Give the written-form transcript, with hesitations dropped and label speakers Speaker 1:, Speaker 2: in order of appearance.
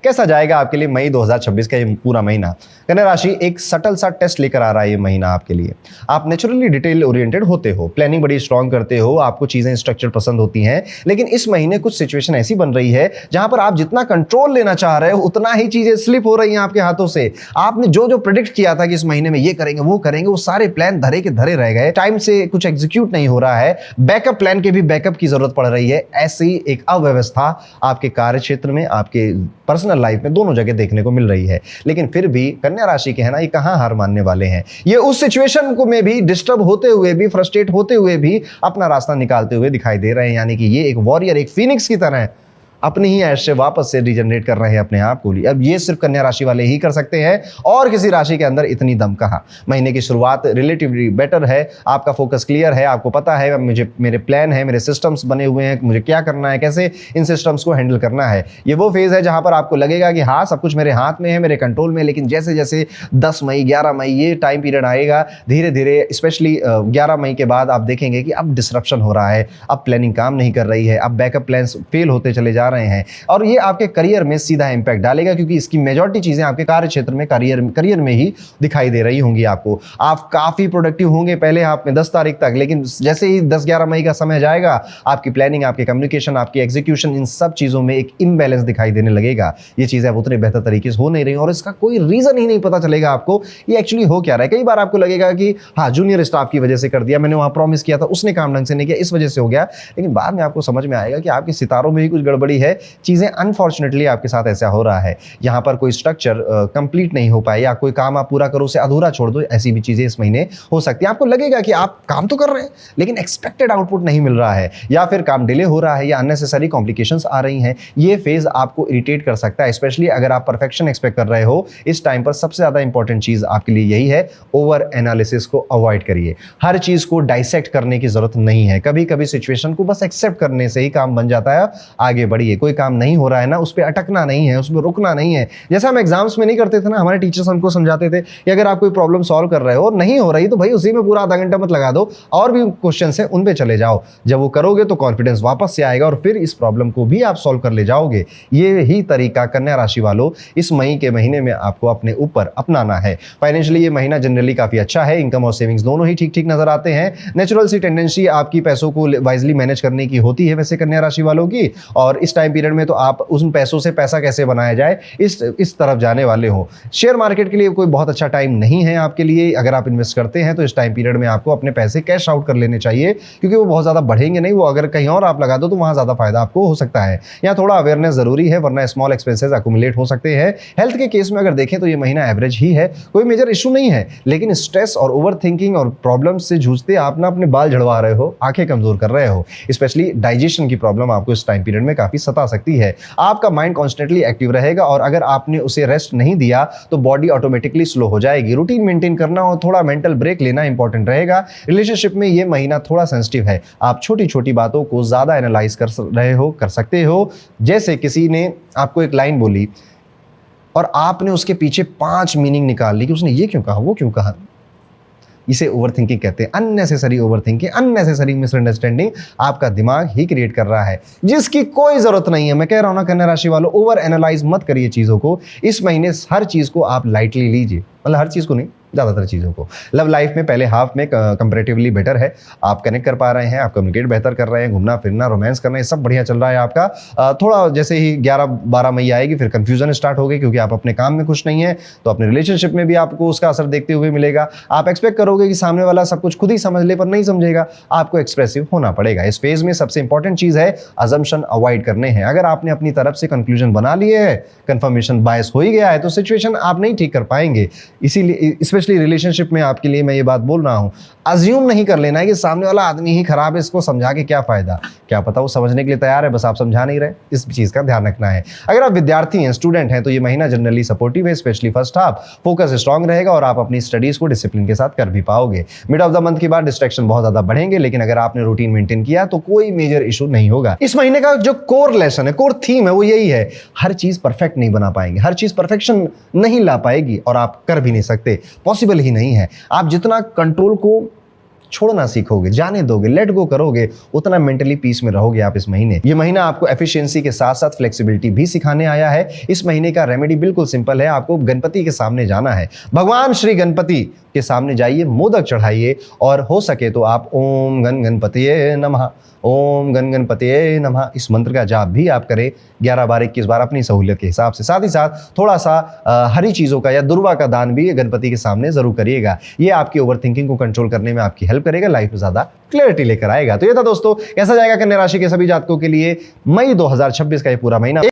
Speaker 1: कैसा जाएगा आपके लिए मई 2026 का ये पूरा महीना। कन्या राशि एक सटल सा टेस्ट लेकर आ रहा है ये महीना आपके लिए। आप नेचुरली डिटेल ओरिएंटेड होते हो, प्लानिंग बड़ी स्ट्रांग करते हो, आपको चीजें स्ट्रक्चर पसंद होती हैं, लेकिन इस महीने कुछ सिचुएशन ऐसी बन रही है जहां पर आप जितना कंट्रोल लेना चाह रहे हो उतना ही चीजें स्लिप हो रही हैं आपके हाथों से। आपने जो जो प्रेडिक्ट किया था कि इस महीने में ये करेंगे वो सारे प्लान धरे के धरे रह गए, टाइम से कुछ एग्जीक्यूट नहीं हो रहा है, बैकअप प्लान के भी बैकअप की जरूरत पड़ रही है। ऐसी एक अव्यवस्था आपके कार्य क्षेत्र में, आपके पर्सनल लाइफ में, दोनों जगह देखने को मिल रही है। लेकिन फिर भी कन्या राशि के है ना, ये कहां हार मानने वाले हैं। ये उस सिचुएशन को में भी डिस्टर्ब होते हुए भी, फ्रस्ट्रेट होते हुए भी अपना रास्ता निकालते हुए दिखाई दे रहे हैं। यानी कि ये एक वॉरियर, एक फीनिक्स की तरह अपनी ही ऐश से वापस से रिजनरेट कर रहे हैं अपने आप को। अब ये सिर्फ कन्या राशि वाले ही कर सकते हैं, और किसी राशि के अंदर इतनी दम कहां। महीने की शुरुआत रिलेटिवली बेटर है, आपका फोकस क्लियर है, आपको पता है मुझे, मेरे प्लान है, मेरे सिस्टम्स बने हुए हैं, मुझे क्या करना है, कैसे इन सिस्टम्स को हैंडल करना है। ये वो फेज है जहां पर आपको लगेगा कि हाँ सब कुछ मेरे हाथ में है, मेरे कंट्रोल में। लेकिन जैसे जैसे 10 मई 11 मई ये टाइम पीरियड आएगा, धीरे धीरे स्पेशली 11 मई के बाद आप देखेंगे कि अब डिसरप्शन हो रहा है, अब प्लानिंग काम नहीं कर रही है, अब बैकअप प्लान्स फेल होते चले जा रहे हैं, और ये आपके करियर में सीधा इंपैक्ट डालेगा, क्योंकि इसकी मेजॉरिटी चीजें आपके कार्य क्षेत्र में, करियर में ही दिखाई दे रही होंगी आपको। आप काफी प्रोडक्टिव होंगे पहले हाफ में 10 तारीख तक, लेकिन जैसे ही 10-11 मई का समय जाएगा, आपकी प्लानिंग, आपकी कम्युनिकेशन, आपकी एग्जीक्यूशन, इन सब चीजों में एक इम्बैलेंस दिखाई देने लगेगा। ये चीजें अब उतने बेहतर तरीके से हो नहीं रही, और इसका कोई रीजन ही नहीं पता चलेगा आपको ये एक्चुअली हो क्या रहा है। कई बार आपको लगेगा कि हाँ जूनियर स्टाफ की वजह से कर दिया, मैंने वहां प्रॉमिस किया था, उसने काम ढंग से नहीं किया, इस वजह से हो गया। लेकिन बाद में आपको समझ में आएगा कि आपके सितारों में ही कुछ गड़बड़ी है, चीजें अनफॉर्चुनेटली आपके साथ ऐसा हो रहा है। यहां पर कोई स्ट्रक्चर कंप्लीट नहीं हो पाए, या कोई काम आप पूरा करो उसे अधूरा छोड़ दो, ऐसी भी चीजें इस महीने हो सकती है। आपको लगेगा कि आप काम तो कर रहे हैं लेकिन एक्सपेक्टेड आउटपुट नहीं मिल रहा है, या फिर काम डिले हो रहा है, या अननेसेसरी कॉम्प्लिकेशंस आ रही हैं। ये फेज आपको इरिटेट कर सकता है, स्पेशली अगर आप परफेक्शन एक्सपेक्ट कर रहे हो। इस टाइम पर सबसे ज्यादा इंपॉर्टेंट चीज आपके लिए यही है, ओवर एनालिसिस को अवॉइड करिए। हर चीज को डाइसेक्ट करने की जरूरत नहीं है। कभी कभी सिचुएशन को बस एक्सेप्ट करने से ही काम बन जाता है। आगे बढ़िए, कोई काम नहीं हो रहा है ना, उस पर अटकना नहीं है, उसमें रुकना नहीं है। जैसा हम एग्जाम्स में नहीं करते थे ना, हमारे टीचर्स हमको समझाते थे कि अगर आप कोई प्रॉब्लम सॉल्व कर रहे हो और नहीं हो रही तो भाई उसी में पूरा आधा घंटा मत लगा दो, और भी क्वेश्चन है उन पे चले जाओ। जब वो करोगे तो कॉन्फिडेंस वापस से आएगा और फिर इस प्रॉब्लम को भी आप सॉल्व कर ले जाओगे। ये ही तरीका कन्या राशि वालों इस मई के महीने में आपको अपने ऊपर अपनाना है। फाइनेंशियली ये महीना जनरली काफी अच्छा है, इनकम और सेविंग्स दोनों ही ठीक ठीक नजर आते हैं। नेचुरल सी टेंडेंसी आपकी पैसों को वाइजली मैनेज करने की होती है वैसे कन्या राशि वालों की, और इस टाइम पीरियड में तो आप उन पैसों से पैसा कैसे बनाया जाए इस तरफ जाने वाले हो। शेयर मार्केट के लिए कोई बहुत अच्छा टाइम नहीं है आपके लिए। अगर आप इन्वेस्ट करते हैं तो इस टाइम पीरियड में आपको अपने पैसे कैश आउट कर लेने चाहिए, क्योंकि वो बहुत ज्यादा बढ़ेंगे नहीं, वो अगर कहीं और आप लगा दो तो वहां ज्यादा फायदा आपको हो सकता है। यहाँ थोड़ा अवेयरनेस जरूरी है, वरना स्मॉल एक्सपेंसेस अक्यूमुलेट हो सकते हैं। हेल्थ के केस में अगर देखें तो ये महीना एवरेज ही है, कोई मेजर इशू नहीं है, लेकिन स्ट्रेस और ओवर थिंकिंग और प्रॉब्लम से जूझते आप ना अपने बाल झड़वा रहे हो, आंखें कमजोर कर रहे हो। स्पेशली डाइजेशन की प्रॉब्लम आपको इस टाइम पीरियड में काफी सता सकती है। आपका माइंड कॉन्स्टेंटली एक्टिव रहेगा, और अगर आपने उसे रेस्ट नहीं दिया तो बॉडी ऑटोमेटिकली स्लो हो जाएगी। रूटीन मेंटेन करना और थोड़ा मेंटल ब्रेक लेना इंपॉर्टेंट रहेगा। रिलेशनशिप में ये महीना थोड़ा सेंसिटिव है, आप छोटी छोटी बातों को ज्यादा एनालाइज कर सकते हो। जैसे किसी ने आपको एक लाइन बोली और आपने उसके पीछे 5 मीनिंग निकाल ली कि उसने ये क्यों कहा, वो क्यों कहा। इसे ओवरथिंकिंग कहते हैं, अननेसेसरी ओवरथिंकिंग, अननेसेसरी मिसअंडरस्टैंडिंग आपका दिमाग ही क्रिएट कर रहा है, जिसकी कोई जरूरत नहीं है। मैं कह रहा हूं ना कन्या राशि वालों, ओवर एनालाइज मत करिए चीजों को। इस महीने हर चीज को आप लाइटली लीजिए, मतलब हर चीज को नहीं, ज़्यादातर चीज़ों को। लव लाइफ में पहले हाफ में कंपैरेटिवली बेटर है, आप कनेक्ट कर पा रहे हैं, आप कम्युनिकेट बेहतर कर रहे हैं, घूमना फिरना, रोमांस करना, ये सब बढ़िया चल रहा है आपका। थोड़ा जैसे ही 11-12 मई आएगी फिर कंफ्यूजन स्टार्ट हो गई, क्योंकि आप अपने काम में खुश नहीं है, तो अपने रिलेशनशिप में भी आपको उसका असर देखते हुए मिलेगा। आप एक्सपेक्ट करोगे कि सामने वाला सब कुछ खुद ही समझ ले, पर नहीं समझेगा, आपको एक्सप्रेसिव होना पड़ेगा। इस फेज में सबसे इंपॉर्टेंट चीज़ है अजम्पशन अवॉइड करने हैं। अगर आपने अपनी तरफ से कंक्लूजन बना लिए है, कंफर्मेशन बायस हो ही गया है, तो सिचुएशन आप नहीं ठीक कर पाएंगे। इसीलिए स्पेशली रिलेशनशिप में आपके लिए मैं ये बात बोल रहा हूं, अज्यूम नहीं कर लेना है कि सामने वाला आदमी ही खराब है, इसको समझा के क्या फायदा। क्या पता वो समझने के लिए तैयार है, बस आप समझा नहीं रहे। इस चीज का ध्यान रखना है। अगर आप विद्यार्थी हैं, स्टूडेंट हैं, तो ये महीना जनरली सपोर्टिव है, specially first half. Focus strong रहेगा और आप अपनी स्टडीज को डिसिप्लिन के साथ कर भी पाओगे। मिड ऑफ द मंथ के बाद डिस्ट्रैक्शन बहुत ज्यादा बढ़ेंगे, लेकिन अगर आपने रूटीन मेंटेन किया तो कोई मेजर इशू नहीं होगा। इस महीने का जो कोर लेसन है, कोर थीम है, वो यही है, हर चीज परफेक्ट नहीं बना पाएंगे, हर चीज परफेक्शन नहीं ला पाएगी, और आप कर भी नहीं सकते, पॉसिबल ही नहीं है। आप जितना कंट्रोल को छोड़ना सीखोगे, जाने दोगे, लेट गो करोगे, उतना मेंटली पीस में रहोगे आप इस महीने। ये महीना आपको एफिशिएंसी के साथ साथ फ्लेक्सिबिलिटी भी सिखाने आया है। इस महीने का रेमेडी बिल्कुल सिंपल है, आपको गणपति के सामने जाना है, भगवान श्री गणपति के सामने जाइए, मोदक चढ़ाइए और हो सके तो आप ओम गण गणपतिये नमः, ओम गण गणपतिये नमः इस मंत्र का जाप भी आप करें 11 बार 21 बार अपनी सहूलियत के हिसाब से। साथ ही साथ थोड़ा सा हरी चीज़ों का या दुर्वा का दान भी गणपति के सामने जरूर करिएगा। ये आपकी ओवर थिंकिंग को कंट्रोल करने में आपकी हेल्प करेगा, लाइफ में ज़्यादा क्लैरिटी लेकर आएगा। तो ये था दोस्तों कैसा जाएगा कन्या राशि के सभी जातकों के लिए मई 2026 का ये पूरा महीना।